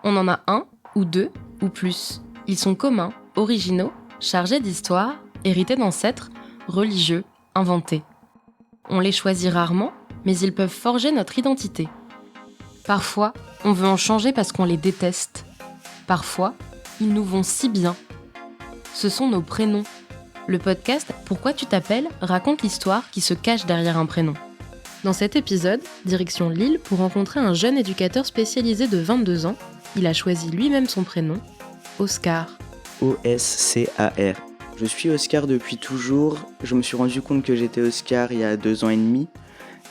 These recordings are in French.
On en a un, ou deux, ou plus. Ils sont communs, originaux, chargés d'histoire, hérités d'ancêtres, religieux, inventés. On les choisit rarement, mais ils peuvent forger notre identité. Parfois, on veut en changer parce qu'on les déteste. Parfois, ils nous vont si bien. Ce sont nos prénoms. Le podcast Pourquoi tu t'appelles raconte l'histoire qui se cache derrière un prénom. Dans cet épisode, direction Lille pour rencontrer un jeune éducateur spécialisé de 22 ans. Il a choisi lui-même son prénom, Oscar. O-S-C-A-R. Je suis Oscar depuis toujours. Je me suis rendu compte que j'étais Oscar il y a 2 ans et demi.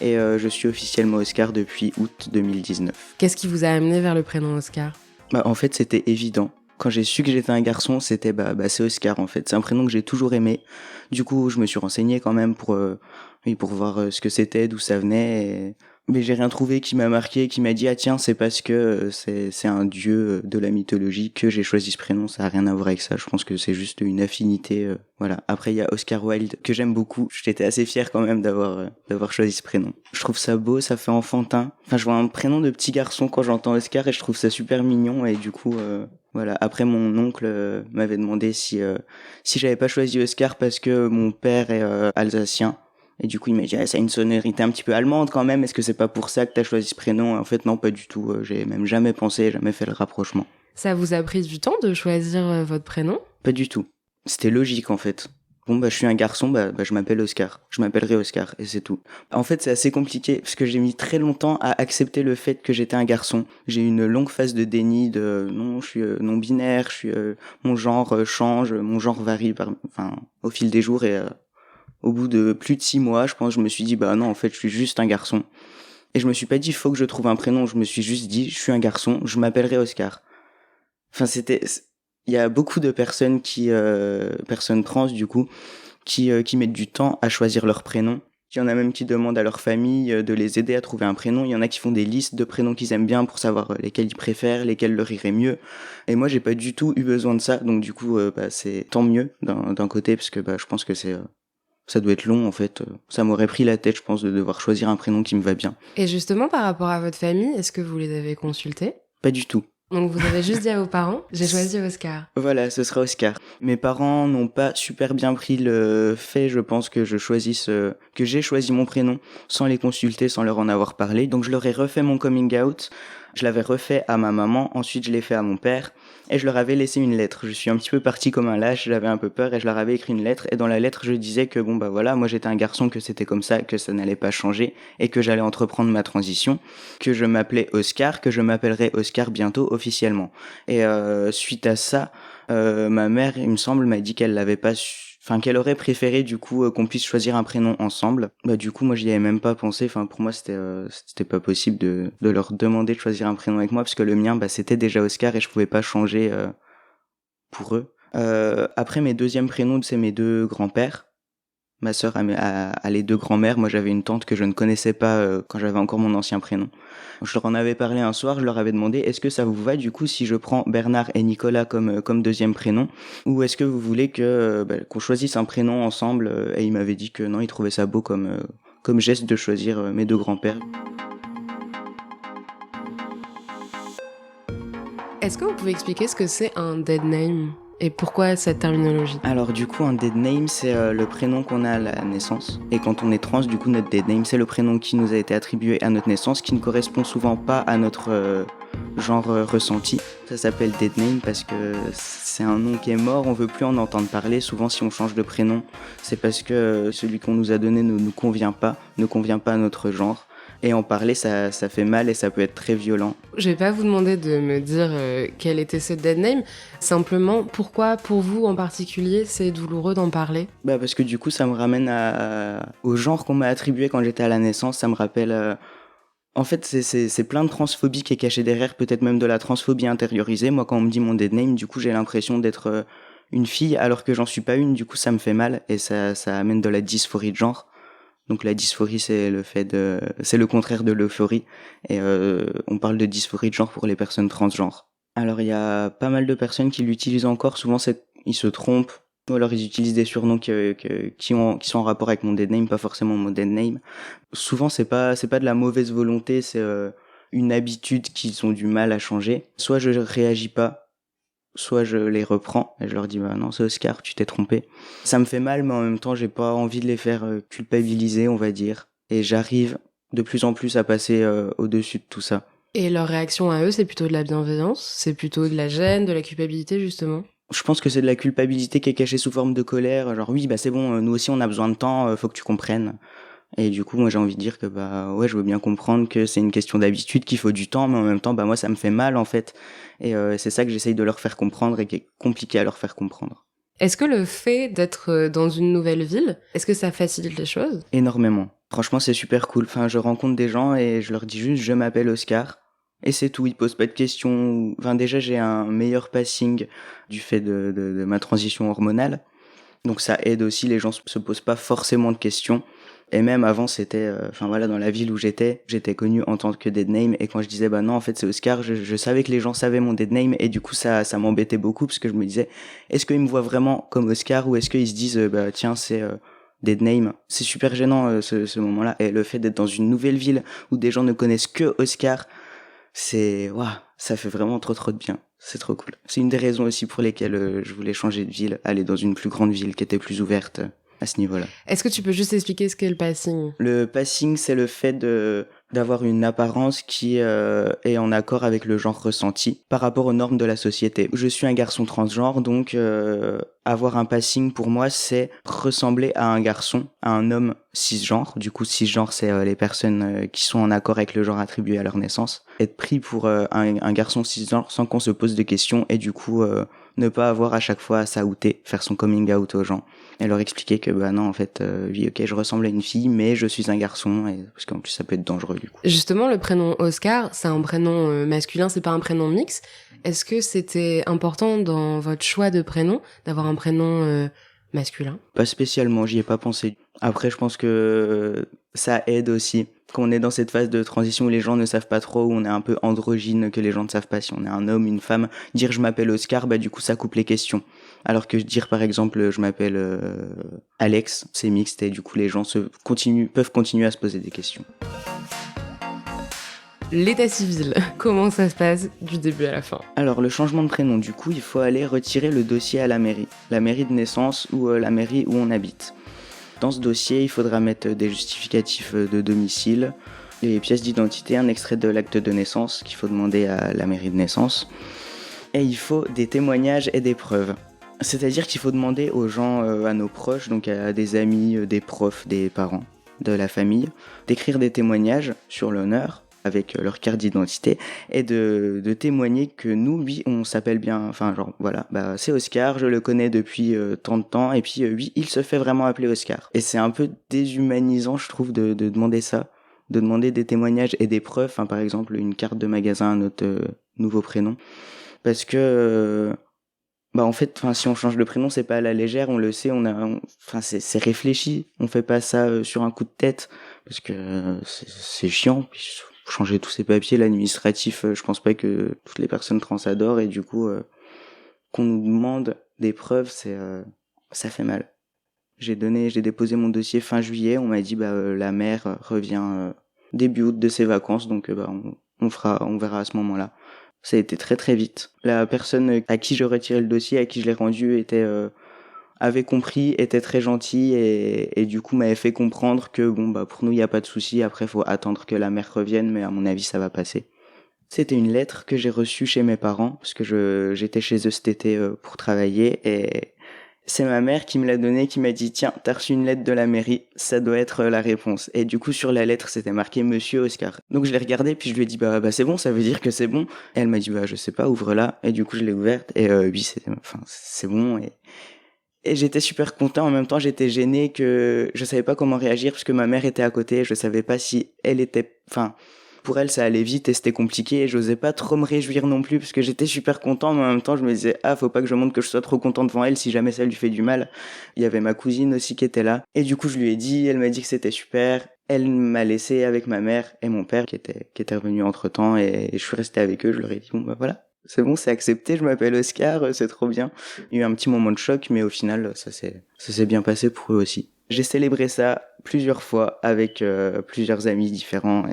Et je suis officiellement Oscar depuis août 2019. Qu'est-ce qui vous a amené vers le prénom Oscar ? En fait, c'était évident. Quand j'ai su que j'étais un garçon, c'était c'est Oscar en fait. C'est un prénom que j'ai toujours aimé. Du coup, je me suis renseigné quand même pour voir ce que c'était, d'où ça venait. Mais j'ai rien trouvé qui m'a marqué, qui m'a dit ah tiens, c'est parce que c'est un dieu de la mythologie que j'ai choisi ce prénom. Ça a rien à voir avec ça. Je pense que c'est juste une affinité. Voilà. Après, il y a Oscar Wilde que j'aime beaucoup. J'étais assez fier quand même d'avoir choisi ce prénom. Je trouve ça beau, ça fait enfantin. Enfin, je vois un prénom de petit garçon quand j'entends Oscar et je trouve ça super mignon et du coup. Voilà. Après, mon oncle m'avait demandé si j'avais pas choisi Oscar parce que mon père est alsacien. Et du coup, il m'a dit, ça a une sonorité un petit peu allemande quand même. Est-ce que c'est pas pour ça que t'as choisi ce prénom ? En fait, non, pas du tout. J'ai même jamais pensé, jamais fait le rapprochement. Ça vous a pris du temps de choisir votre prénom ? Pas du tout. C'était logique, en fait. Bon, je suis un garçon, je m'appelle Oscar. Je m'appellerai Oscar, et c'est tout. En fait, c'est assez compliqué, parce que j'ai mis très longtemps à accepter le fait que j'étais un garçon. J'ai eu une longue phase de déni non, je suis non-binaire, mon genre change, mon genre varie au fil des jours, et au bout de plus de 6 mois, je pense, je me suis dit, non, en fait, je suis juste un garçon. Et je me suis pas dit, faut que je trouve un prénom. Je me suis juste dit, je suis un garçon, je m'appellerai Oscar. Enfin, il y a beaucoup de personnes personnes trans, du coup, qui mettent du temps à choisir leur prénom. Il y en a même qui demandent à leur famille de les aider à trouver un prénom. Il y en a qui font des listes de prénoms qu'ils aiment bien pour savoir lesquels ils préfèrent, lesquels leur iraient mieux. Et moi, j'ai pas du tout eu besoin de ça. Donc, du coup, c'est tant mieux d'un côté, parce que je pense que ça doit être long en fait. Ça m'aurait pris la tête, je pense, de devoir choisir un prénom qui me va bien. Et justement, par rapport à votre famille, est-ce que vous les avez consultés ? Pas du tout. Donc vous avez juste dit à vos parents, j'ai choisi Oscar. Voilà, ce sera Oscar. Mes parents n'ont pas super bien pris le fait, je pense, que j'ai choisi mon prénom sans les consulter, sans leur en avoir parlé. Donc je leur ai refait mon coming out. Je l'avais refait à ma maman, ensuite je l'ai fait à mon père, et je leur avais laissé une lettre. Je suis un petit peu parti comme un lâche, j'avais un peu peur, et je leur avais écrit une lettre, et dans la lettre je disais que voilà, moi j'étais un garçon, que c'était comme ça, que ça n'allait pas changer, et que j'allais entreprendre ma transition, que je m'appelais Oscar, que je m'appellerais Oscar bientôt officiellement. Et suite à ça, ma mère, il me semble, m'a dit qu'elle l'avait pas qu'elle aurait préféré du coup qu'on puisse choisir un prénom ensemble. Du coup moi j'y avais même pas pensé. Pour moi c'était pas possible de leur demander de choisir un prénom avec moi parce que le mien c'était déjà Oscar et je pouvais pas changer pour eux. Après mes deuxièmes prénoms, c'est mes 2 grands-pères. Ma sœur a les 2 grands-mères. Moi, j'avais une tante que je ne connaissais pas quand j'avais encore mon ancien prénom. Je leur en avais parlé un soir. Je leur avais demandé, est-ce que ça vous va du coup si je prends Bernard et Nicolas comme deuxième prénom, ou est-ce que vous voulez qu'on choisisse un prénom ensemble Et ils m'avaient dit que non, ils trouvaient ça beau comme geste de choisir mes 2 grands-pères. Est-ce que vous pouvez expliquer ce que c'est un dead name ? Et pourquoi cette terminologie ? Alors du coup, un dead name, c'est le prénom qu'on a à la naissance. Et quand on est trans, du coup, notre dead name, c'est le prénom qui nous a été attribué à notre naissance, qui ne correspond souvent pas à notre genre ressenti. Ça s'appelle dead name parce que c'est un nom qui est mort, on veut plus en entendre parler. Souvent, si on change de prénom, c'est parce que celui qu'on nous a donné ne nous convient pas à notre genre. Et en parler, ça fait mal et ça peut être très violent. Je vais pas vous demander de me dire quel était ce dead name. Simplement, pourquoi, pour vous en particulier, c'est douloureux d'en parler ? Parce que du coup, ça me ramène au genre qu'on m'a attribué quand j'étais à la naissance. Ça me rappelle... En fait, c'est plein de transphobie qui est cachée derrière, peut-être même de la transphobie intériorisée. Moi, quand on me dit mon dead name, du coup, j'ai l'impression d'être une fille alors que j'en suis pas une. Du coup, ça me fait mal et ça amène de la dysphorie de genre. Donc la dysphorie, c'est le contraire de l'euphorie. Et on parle de dysphorie de genre pour les personnes transgenres. Alors il y a pas mal de personnes qui l'utilisent encore. Souvent, ils se trompent. Ou alors ils utilisent des surnoms qui sont en rapport avec mon dead name, pas forcément mon dead name. Souvent, c'est pas de la mauvaise volonté. C'est une habitude qu'ils ont du mal à changer. Soit je réagis pas, soit je les reprends et je leur dis bah non, c'est Oscar, tu t'es trompé. Ça me fait mal, mais en même temps j'ai pas envie de les faire culpabiliser, on va dire, et j'arrive de plus en plus à passer au-dessus de tout ça. Et leur réaction à eux, c'est plutôt de la bienveillance, c'est plutôt de la gêne, de la culpabilité justement? Je pense que c'est de la culpabilité qui est cachée sous forme de colère, genre oui bah c'est bon, nous aussi on a besoin de temps, faut que tu comprennes. Et du coup moi j'ai envie de dire que bah ouais, je veux bien comprendre que c'est une question d'habitude, qu'il faut du temps, mais en même temps bah moi ça me fait mal en fait, et c'est ça que j'essaye de leur faire comprendre et qui est compliqué à leur faire comprendre. Est-ce que le fait d'être dans une nouvelle ville, est-ce que ça facilite les choses? Énormément. Franchement, c'est super cool. Enfin, je rencontre des gens et je leur dis juste je m'appelle Oscar. Et c'est tout, ils posent pas de questions. Enfin, déjà, j'ai un meilleur passing du fait de ma transition hormonale. Donc ça aide aussi, les gens se posent pas forcément de questions. Et même avant, c'était, enfin voilà, dans la ville où j'étais connu en tant que dead name. Et quand je disais, bah non, en fait, c'est Oscar, je savais que les gens savaient mon dead name. Et du coup, ça m'embêtait beaucoup parce que je me disais, est-ce qu'ils me voient vraiment comme Oscar ou est-ce qu'ils se disent, bah tiens, c'est dead name. C'est super gênant ce moment-là. Et le fait d'être dans une nouvelle ville où des gens ne connaissent que Oscar, c'est, waouh, ça fait vraiment trop de bien. C'est trop cool. C'est une des raisons aussi pour lesquelles je voulais changer de ville, aller dans une plus grande ville qui était plus ouverte à ce niveau-là. Est-ce que tu peux juste expliquer ce qu'est le passing? Le passing, c'est le fait d'avoir une apparence qui est en accord avec le genre ressenti par rapport aux normes de la société. Je suis un garçon transgenre, donc avoir un passing pour moi, c'est ressembler à un garçon, à un homme cisgenre. Du coup, cisgenre, c'est les personnes qui sont en accord avec le genre attribué à leur naissance. Être pris pour un garçon cisgenre sans qu'on se pose de questions et du coup ne pas avoir à chaque fois à s'outer, faire son coming out aux gens. Et leur expliquer que bah non en fait oui ok je ressemble à une fille mais je suis un garçon et parce qu'en plus ça peut être dangereux du coup. Justement, le prénom Oscar, c'est un prénom masculin, c'est pas un prénom mix. Est-ce que c'était important dans votre choix de prénom d'avoir un prénom masculin? Pas spécialement, j'y ai pas pensé. Après je pense que ça aide aussi quand on est dans cette phase de transition où les gens ne savent pas trop, où on est un peu androgyne, que les gens ne savent pas si on est un homme, une femme, dire je m'appelle Oscar, bah du coup ça coupe les questions. Alors que dire par exemple je m'appelle Alex, c'est mixte et du coup les gens peuvent continuer à se poser des questions. L'état civil, comment ça se passe du début à la fin? Alors le changement de prénom, du coup il faut aller retirer le dossier à la mairie de naissance ou la mairie où on habite. Dans ce dossier, il faudra mettre des justificatifs de domicile, les pièces d'identité, un extrait de l'acte de naissance qu'il faut demander à la mairie de naissance. Et il faut des témoignages et des preuves. C'est-à-dire qu'il faut demander aux gens, à nos proches, donc à des amis, des profs, des parents de la famille, d'écrire des témoignages sur l'honneur avec leur carte d'identité et de témoigner que nous, oui, on s'appelle bien, enfin genre voilà, bah c'est Oscar, je le connais depuis tant de temps et puis oui, il se fait vraiment appeler Oscar. Et c'est un peu déshumanisant, je trouve, de demander ça, de demander des témoignages et des preuves, enfin par exemple une carte de magasin à notre nouveau prénom, parce que bah en fait, enfin si on change de prénom, c'est pas à la légère, on le sait, enfin c'est réfléchi, on fait pas ça sur un coup de tête parce que c'est chiant. Puis changer tous ces papiers, l'administratif, je pense pas que toutes les personnes trans adorent et du coup qu'on nous demande des preuves, ça fait mal. J'ai déposé mon dossier fin juillet, on m'a dit bah la mère revient début août de ses vacances, donc bah on verra à ce moment-là. Ça a été très vite. La personne à qui je retirais le dossier, à qui je l'ai rendu, avait compris, était très gentil et du coup m'avait fait comprendre que bon bah pour nous il y a pas de souci. Après faut attendre que la mère revienne, mais à mon avis ça va passer. C'était une lettre que j'ai reçue chez mes parents parce que j'étais chez eux cet été pour travailler et c'est ma mère qui me l'a donnée, qui m'a dit tiens t'as reçu une lettre de la mairie, ça doit être la réponse. Et du coup sur la lettre c'était marqué Monsieur Oscar. Donc je l'ai regardée puis je lui ai dit bah c'est bon, ça veut dire que c'est bon. Et elle m'a dit bah je sais pas, ouvre-la. Et du coup je l'ai ouverte et oui c'est bon et j'étais super content, en même temps j'étais gêné que je savais pas comment réagir parce que ma mère était à côté, je savais pas si elle était, enfin, pour elle ça allait vite et c'était compliqué et j'osais pas trop me réjouir non plus parce que j'étais super content mais en même temps je me disais faut pas que je montre que je sois trop content devant elle si jamais ça lui fait du mal. Il y avait ma cousine aussi qui était là et du coup je lui ai dit, elle m'a dit que c'était super. Elle m'a laissé avec ma mère et mon père qui était revenu entre-temps et je suis resté avec eux, je leur ai dit bon bah voilà. C'est bon, c'est accepté, je m'appelle Oscar, c'est trop bien. Il y a eu un petit moment de choc, mais au final, ça s'est bien passé pour eux aussi. J'ai célébré ça plusieurs fois avec plusieurs amis différents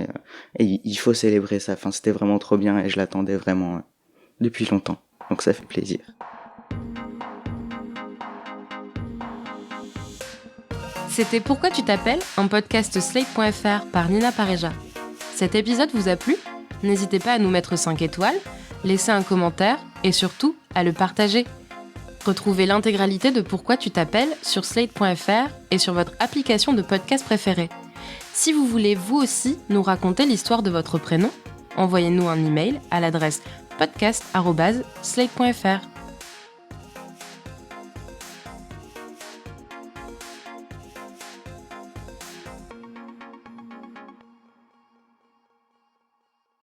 et il faut célébrer ça. Enfin, c'était vraiment trop bien et je l'attendais vraiment depuis longtemps. Donc ça fait plaisir. C'était Pourquoi tu t'appelles, un podcast Slate.fr par Nina Pareja. Cet épisode vous a plu ? N'hésitez pas à nous mettre 5 étoiles, laisser un commentaire et surtout à le partager. Retrouvez l'intégralité de Pourquoi tu t'appelles sur Slate.fr et sur votre application de podcast préférée. Si vous voulez vous aussi nous raconter l'histoire de votre prénom, envoyez-nous un email à l'adresse podcast@slate.fr.